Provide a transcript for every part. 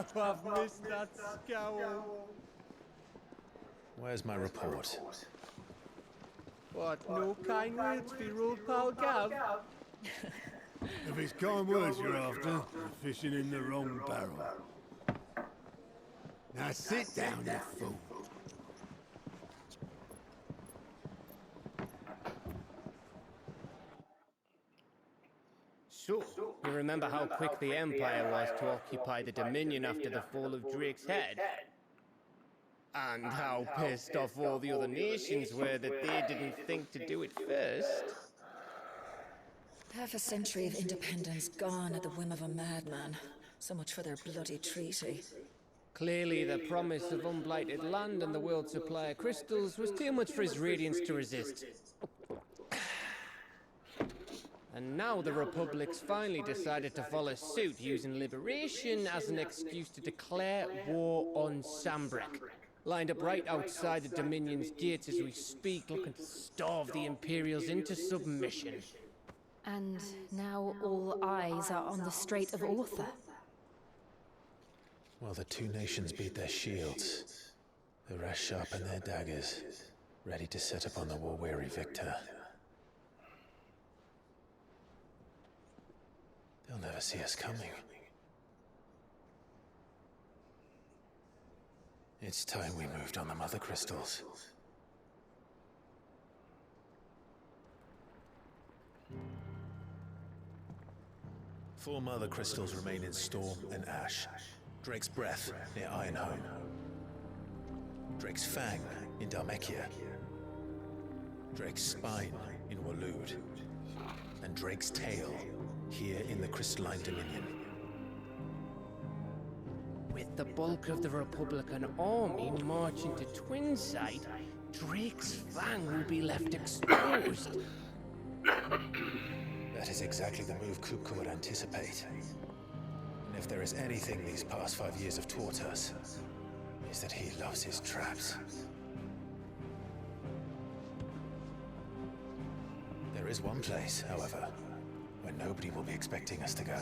How I've missed that scowl. Where's my report? What, no kind words for your old pal Gav? If it's kind words you're after, you're fishing in the wrong barrel. Now sit down, you fool. So, you remember how quick the Empire was to occupy the Dominion after the fall of Drake's head? And how pissed off all the other nations were that they didn't think to do it first? Half a century of independence gone at the whim of a madman. So much for their bloody treaty. Clearly, the promise of unblighted land and the world's supply of crystals was too much for his radiance to resist. And now the Republic's finally decided to follow suit, using liberation as an excuse to declare war on Sambrek. Lined up right outside the Dominion's gates as we speak, looking to starve the Imperials into submission. And now all eyes are on the Strait of Author. While the two nations beat their shields, the rest sharpen their daggers, ready to set upon the war-weary victor. They'll never see us coming. It's time we moved on the Mother Crystals. Four Mother Crystals remain in Storm and Ash. Drake's Breath near Ironhome. Drake's Fang in Dhalmekia. Drake's Spine in Waloed. And Drake's Tail here in the Crystalline Dominion. With the bulk of the Republican army marching to Twinside, Drake's Fang will be left exposed. That is exactly the move Kupka would anticipate. And if there is anything these past 5 years have taught us, is that he loves his traps. There is one place, however, where nobody will be expecting us to go.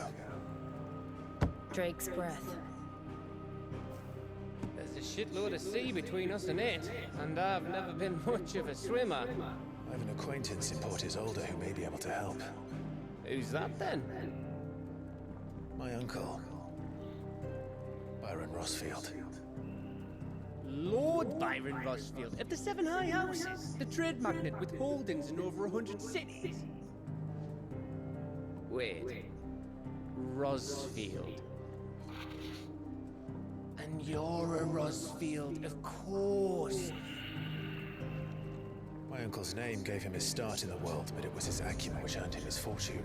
Drake's Breath. There's a shitload of sea between us and it, and I've never been much of a swimmer. I have an acquaintance in Port Isolde who may be able to help. Who's that then? My uncle, Byron Rossfield. Lord Byron Rossfield of the Seven High Houses, the trade magnate with holdings in over 100 cities. Wait, Rossfield. And you're a Rossfield, of course. My uncle's name gave him his start in the world, but it was his acumen which earned him his fortune,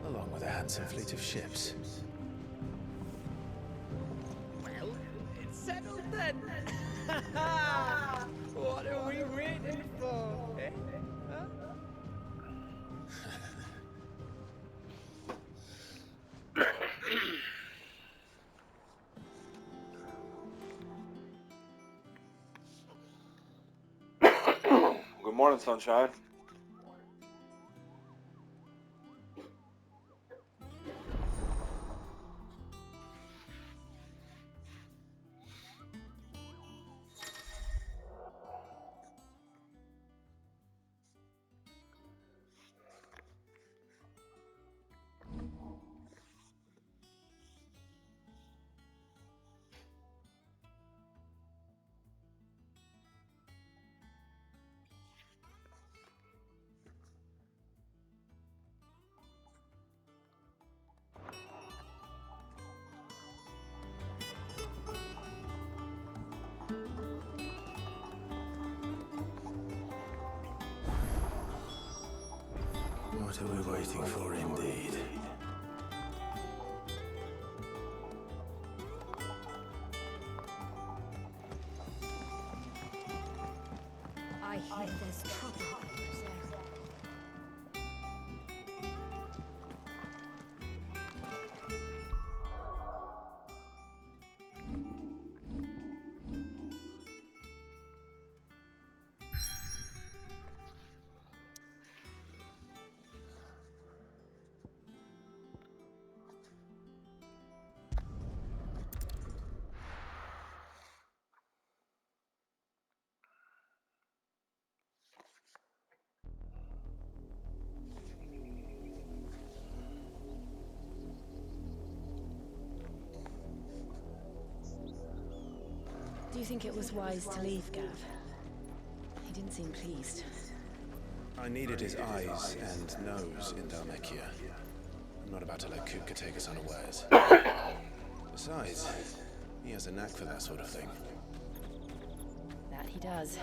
along with a handsome fleet of ships. Well, it's settled then. What are we waiting for? Eh? Huh? Good morning, sunshine. What are we waiting for, indeed? I hear there's trouble. you think it was wise to leave, Gav? He didn't seem pleased. I needed his eyes and nose in Dhalmekia. I'm not about to let Kupka take us unawares. Besides, he has a knack for that sort of thing. That he does.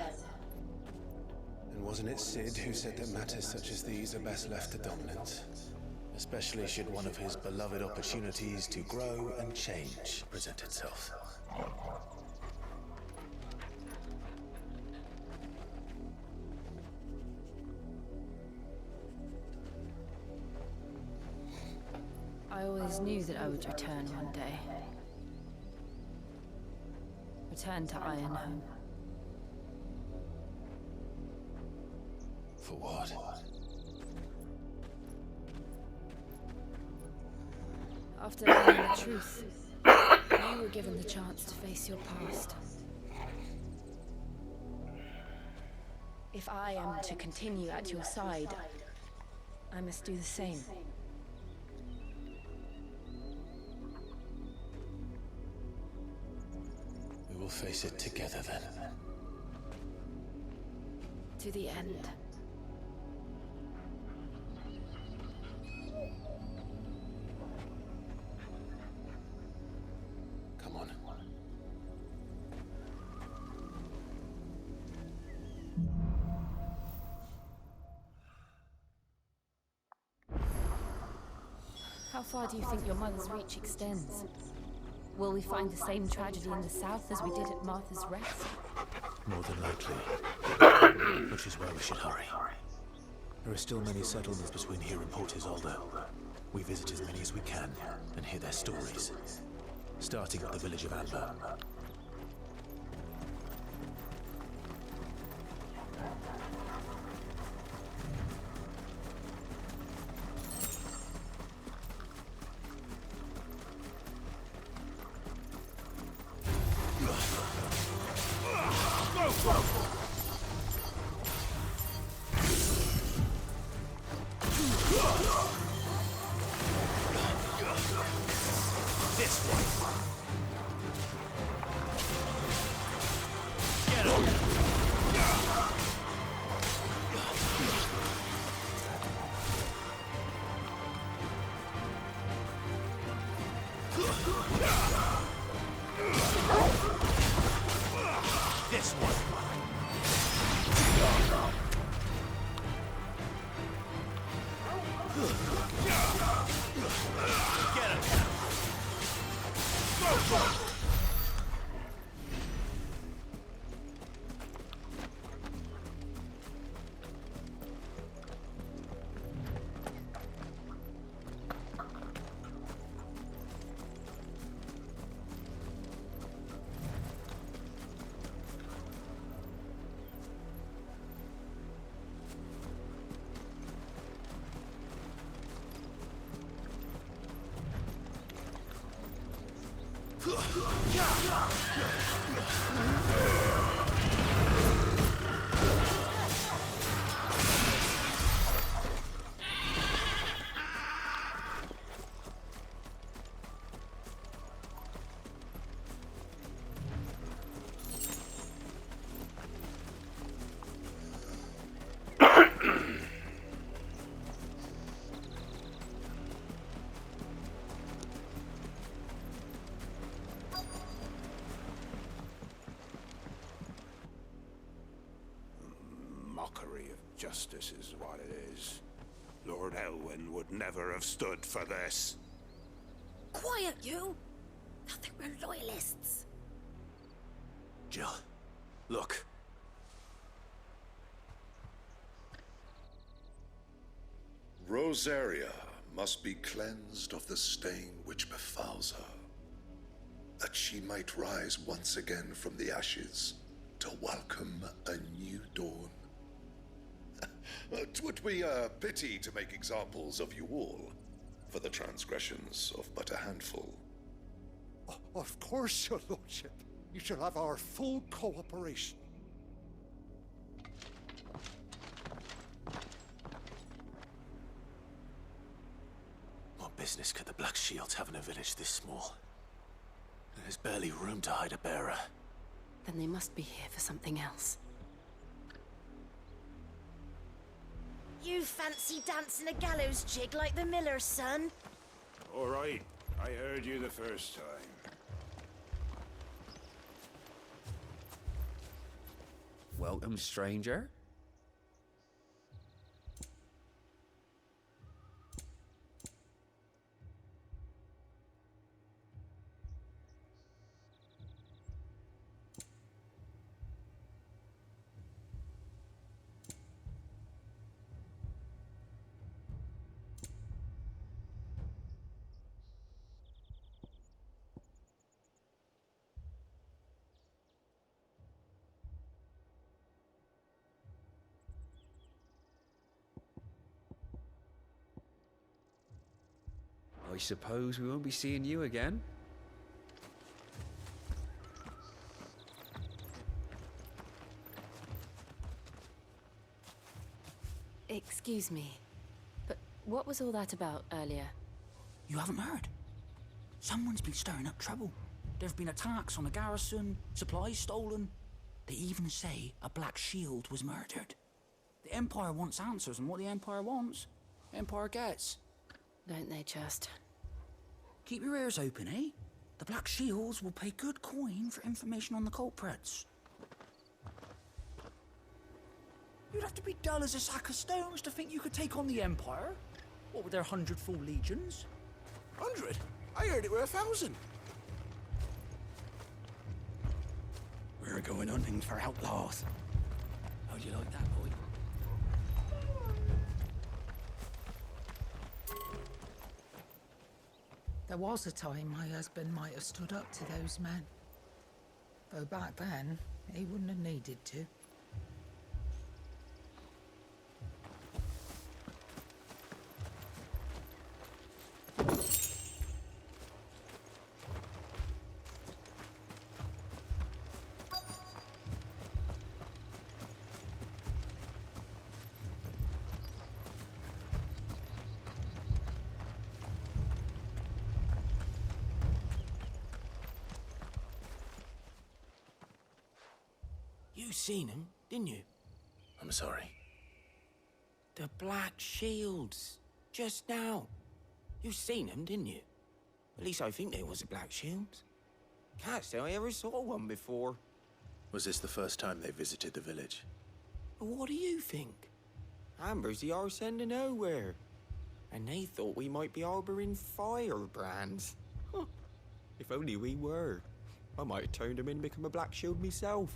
And wasn't it Sid who said that matters such as these are best left to dominance? Especially should one of his beloved opportunities to grow and change present itself. I always knew that I would return one day. Return to Ironhome. For what? After learning the truth, you were given the chance to face your past. If I am to continue at your side, I must do the same. We will face it together then. To the end. Come on. How far do you think your mother's reach extends? Will we find the same tragedy in the south as we did at Martha's Rest? More than likely. Which is why we should hurry. There are still many settlements between here and Port Isolde. We visit as many as we can and hear their stories. Starting at the village of Amber. Mockery of justice is what it is. Lord Elwyn would never have stood for this. Quiet, you! Thought they were loyalists. Jill, look. Rosaria must be cleansed of the stain which befouls her, that she might rise once again from the ashes to welcome a new dawn. 'Twould be a pity to make examples of you all, for the transgressions of but a handful. Of course, your lordship. You shall have our full cooperation. What business could the Black Shields have in a village this small? There's barely room to hide a bearer. Then they must be here for something else. You fancy dancing a gallows jig like the miller's son? All right, I heard you the first time. Welcome, stranger. I suppose we won't be seeing you again. Excuse me, but what was all that about earlier? You haven't heard? Someone's been stirring up trouble. There've been attacks on the garrison, supplies stolen. They even say a Black Shield was murdered. The Empire wants answers, and what the Empire wants, the Empire gets. Don't they just? Keep your ears open, eh? The Black Shields will pay good coin for information on the culprits. You'd have to be dull as a sack of stones to think you could take on the Empire. What with their 100 full legions? 100? I heard it were 1,000. We're going hunting for outlaws. How'd you like that, boy? There was a time my husband might have stood up to those men. Though back then, he wouldn't have needed to. You seen him, didn't you? I'm sorry. The Black Shields. Just now. You seen them, didn't you? At least I think they was the Black Shields. Can't say I ever saw one before. Was this the first time they visited the village? But what do you think? Amber's the arse end of nowhere. And they thought we might be harboring firebrands. Huh. If only we were. I might have turned them in and become a Black Shield myself.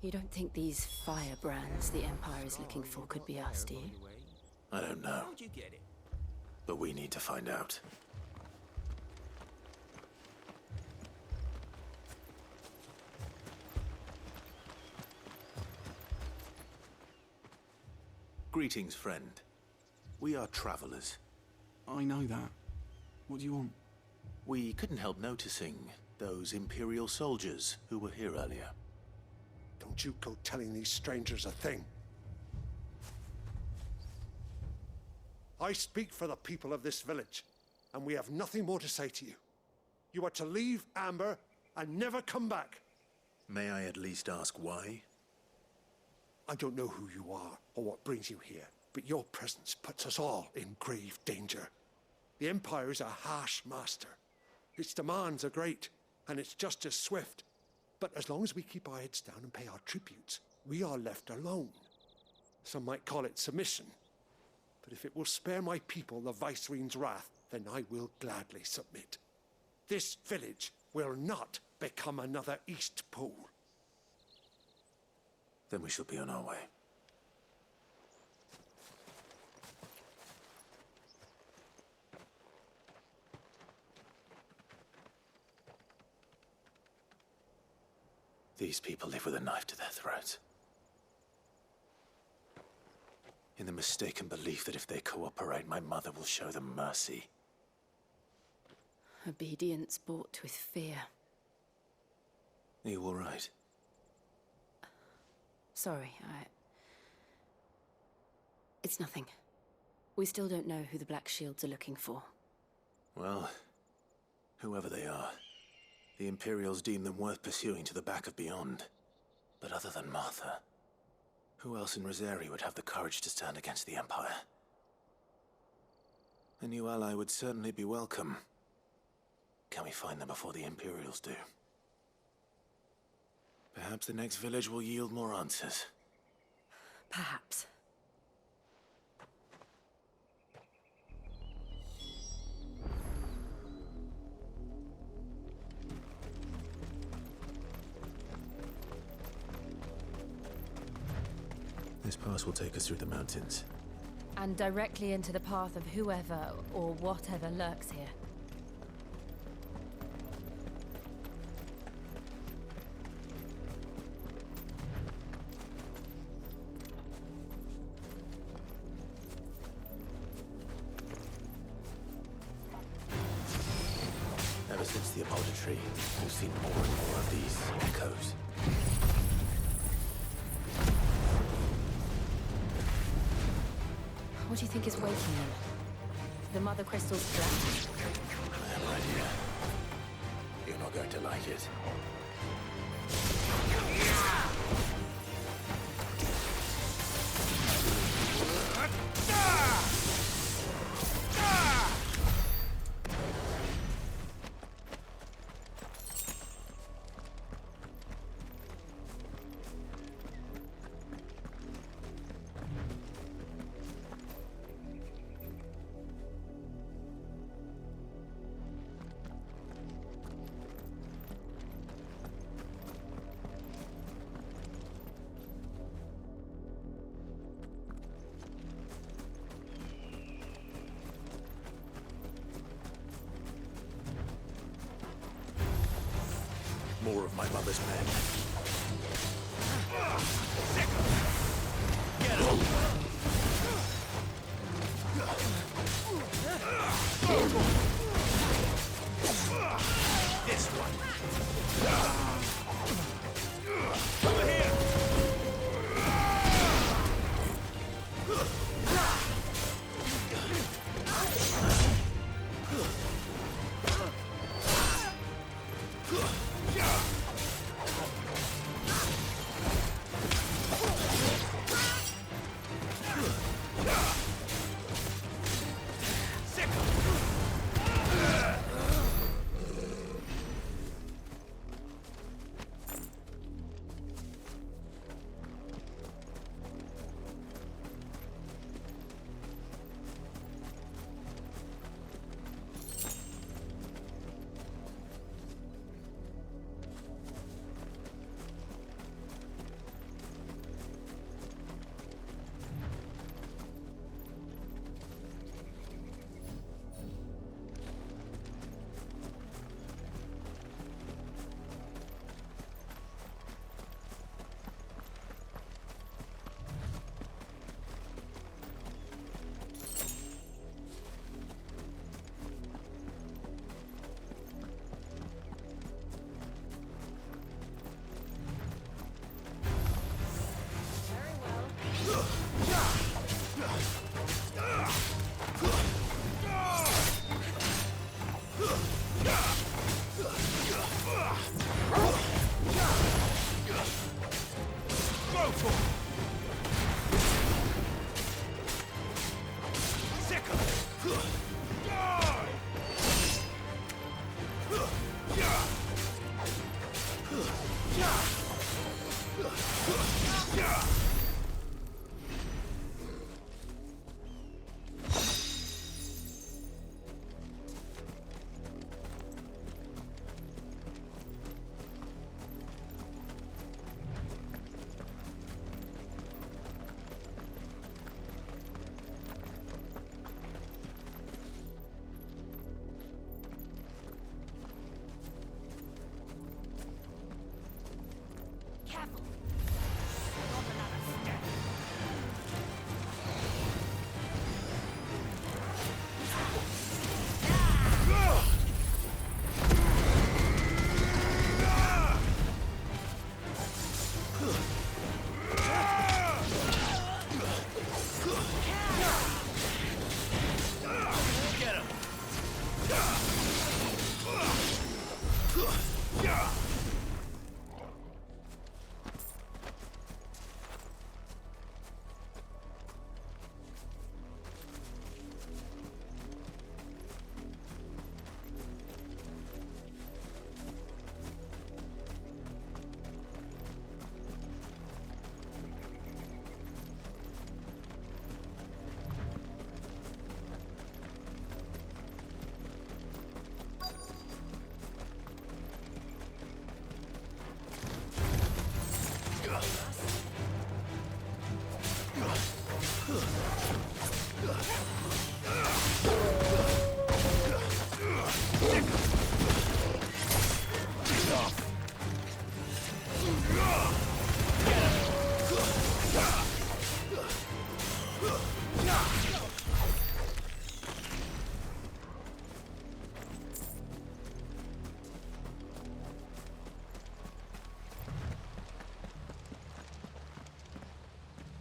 You don't think these firebrands the Empire is looking for could be us, do you? I don't know. How'd you get it? But we need to find out. Greetings, friend. We are travelers. I know that. What do you want? We couldn't help noticing those Imperial soldiers who were here earlier. Don't you go telling these strangers a thing. I speak for the people of this village, and we have nothing more to say to you. You are to leave Amber and never come back. May I at least ask why? I don't know who you are or what brings you here, but your presence puts us all in grave danger. The Empire is a harsh master. Its demands are great, and its justice swift. But as long as we keep our heads down and pay our tributes, we are left alone. Some might call it submission. But if it will spare my people the Viceroy's wrath, then I will gladly submit. This village will not become another East Pole. Then we shall be on our way. These people live with a knife to their throats. In the mistaken belief that if they cooperate, my mother will show them mercy. Obedience bought with fear. Are you all right? Sorry, It's nothing. We still don't know who the Black Shields are looking for. Well, whoever they are, The Imperials deem them worth pursuing to the back of beyond. But other than Martha, who else in Rosari would have the courage to stand against the Empire? A new ally would certainly be welcome. Can we find them before the Imperials do? Perhaps the next village will yield more answers. Perhaps. This pass will take us through the mountains. And directly into the path of whoever or whatever lurks here. Ever since the Apodatory, we've seen more and more of these echoes. What do you think is waking them? The Mother Crystal's flash? I have an idea. You're not going to like it. More of my mother's men. Get him! This one. Over here!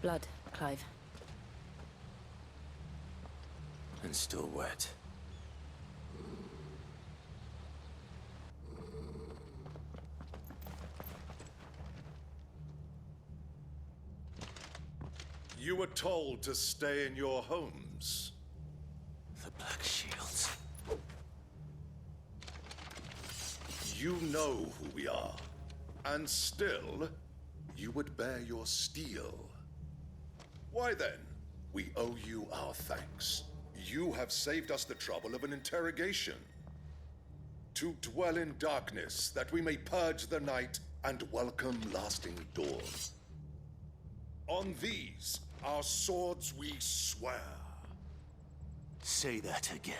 blood, Clive. And still wet. You were told to stay in your homes. The Black Shields. You know who we are. And still, you would bear your steel. Why then, we owe you our thanks. You have saved us the trouble of an interrogation. To dwell in darkness, that we may purge the night and welcome lasting dawn. On these, our swords we swear. Say that again.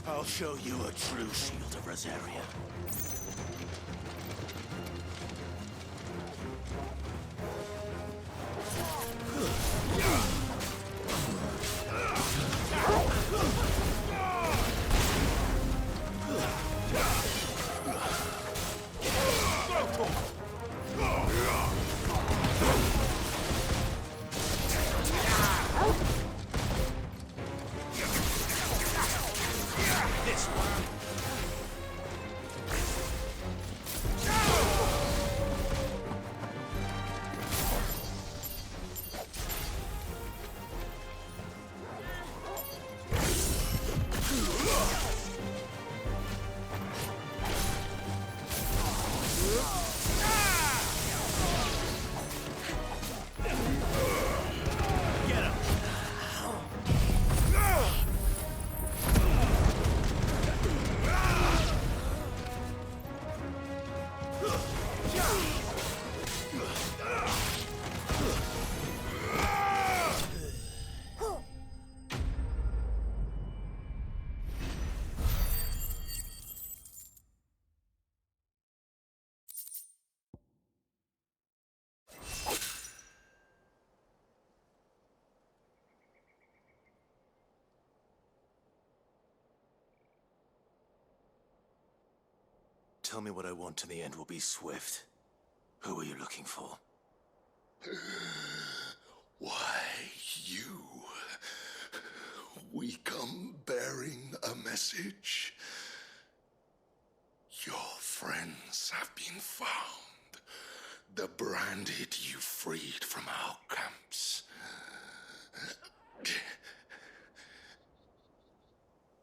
I'll show you a true shield of Rosaria. This one. Tell me what I want and the end will be swift. Who are you looking for? Why, you. We come bearing a message. Your friends have been found. The branded you freed from our camps.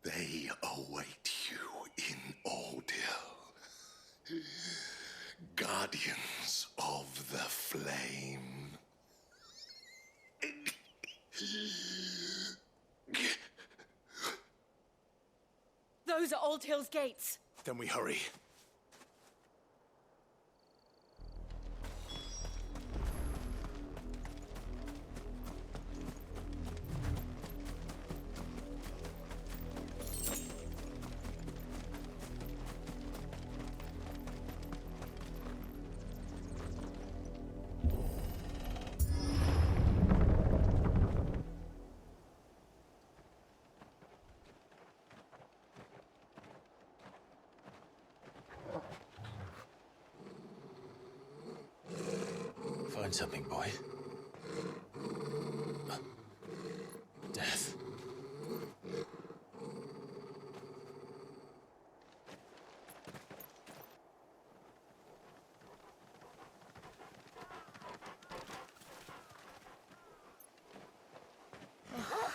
They await you in Ordeal. Guardians of the Flame. Those are Old Hill's gates. Then we hurry. Find something, boy. Death.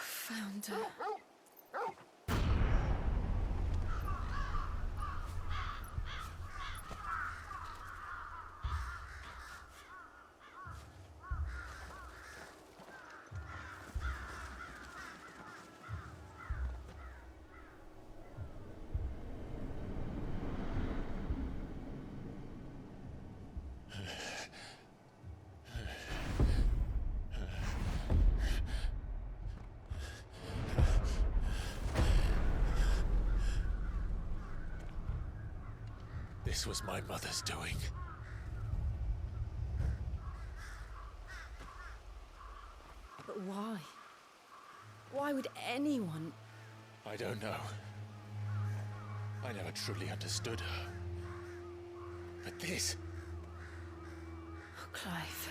Found her. This was my mother's doing. But why? Why would anyone... I don't know. I never truly understood her. But this... Clive.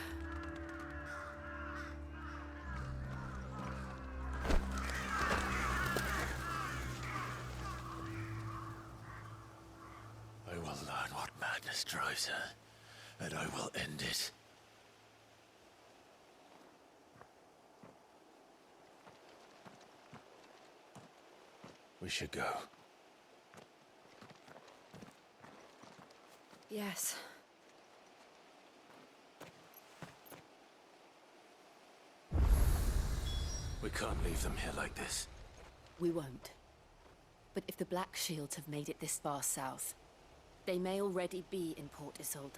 I will learn what madness drives her, and I will end it. We should go. Yes. We can't leave them here like this. We won't. But if the Black Shields have made it this far south, they may already be in Port Isolde.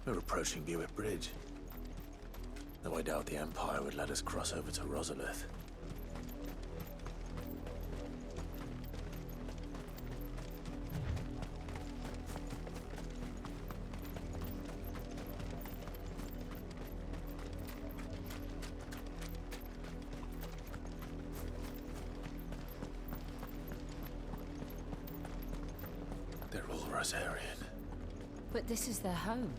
We're approaching Buick Bridge. Though I doubt the Empire would let us cross over to Rosalith. They're all Rosarian. But this is their home.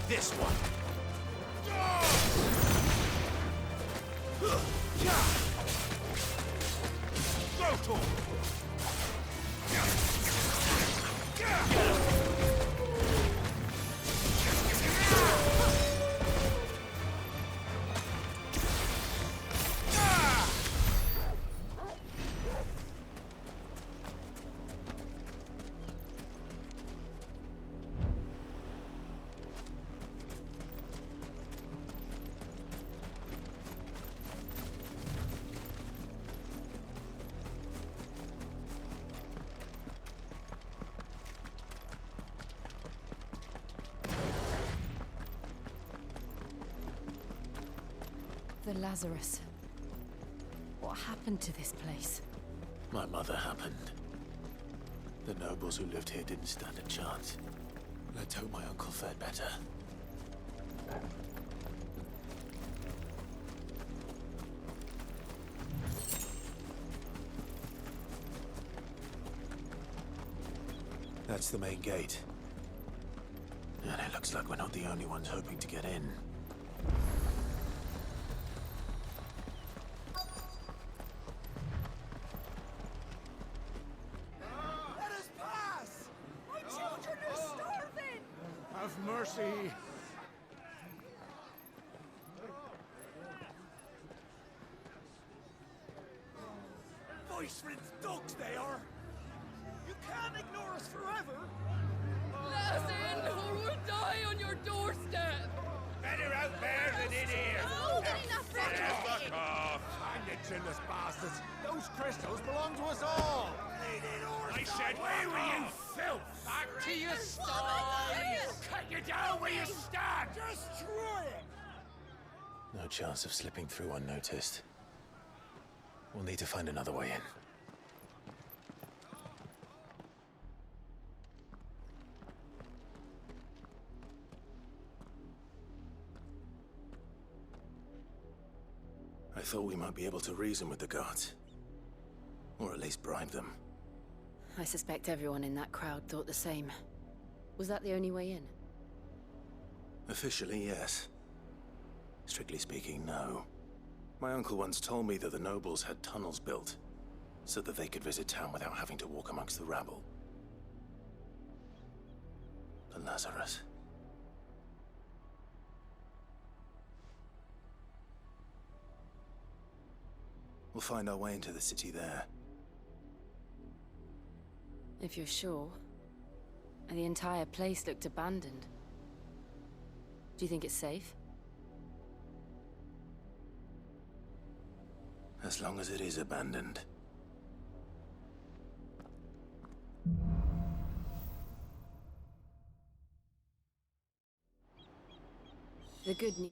This one. Go to him. The Lazarus. What happened to this place? My mother happened. The nobles who lived here didn't stand a chance. Let's hope my uncle fared better. That's the main gate. And it looks like we're not the only ones hoping to get in. Let us pass! My children are starving! Have mercy. Voice-rinsed dogs they are! You can't ignore us forever! Let us in, or we'll die on your doorstep! Better out there than in here. Fuck off. Hang it, chinless bastards. Those crystals belong to us all. I said, where were you, filth? Back to your sties! Cut you down where you stand! Destroy it! No chance of slipping through unnoticed. We'll need to find another way in. I thought we might be able to reason with the guards. Or at least bribe them. I suspect everyone in that crowd thought the same. Was that the only way in? Officially, yes. Strictly speaking, no. My uncle once told me that the nobles had tunnels built, so that they could visit town without having to walk amongst the rabble. But Lazarus... We'll find our way into the city there. If you're sure. The entire place looked abandoned. Do you think it's safe? As long as it is abandoned. The good news...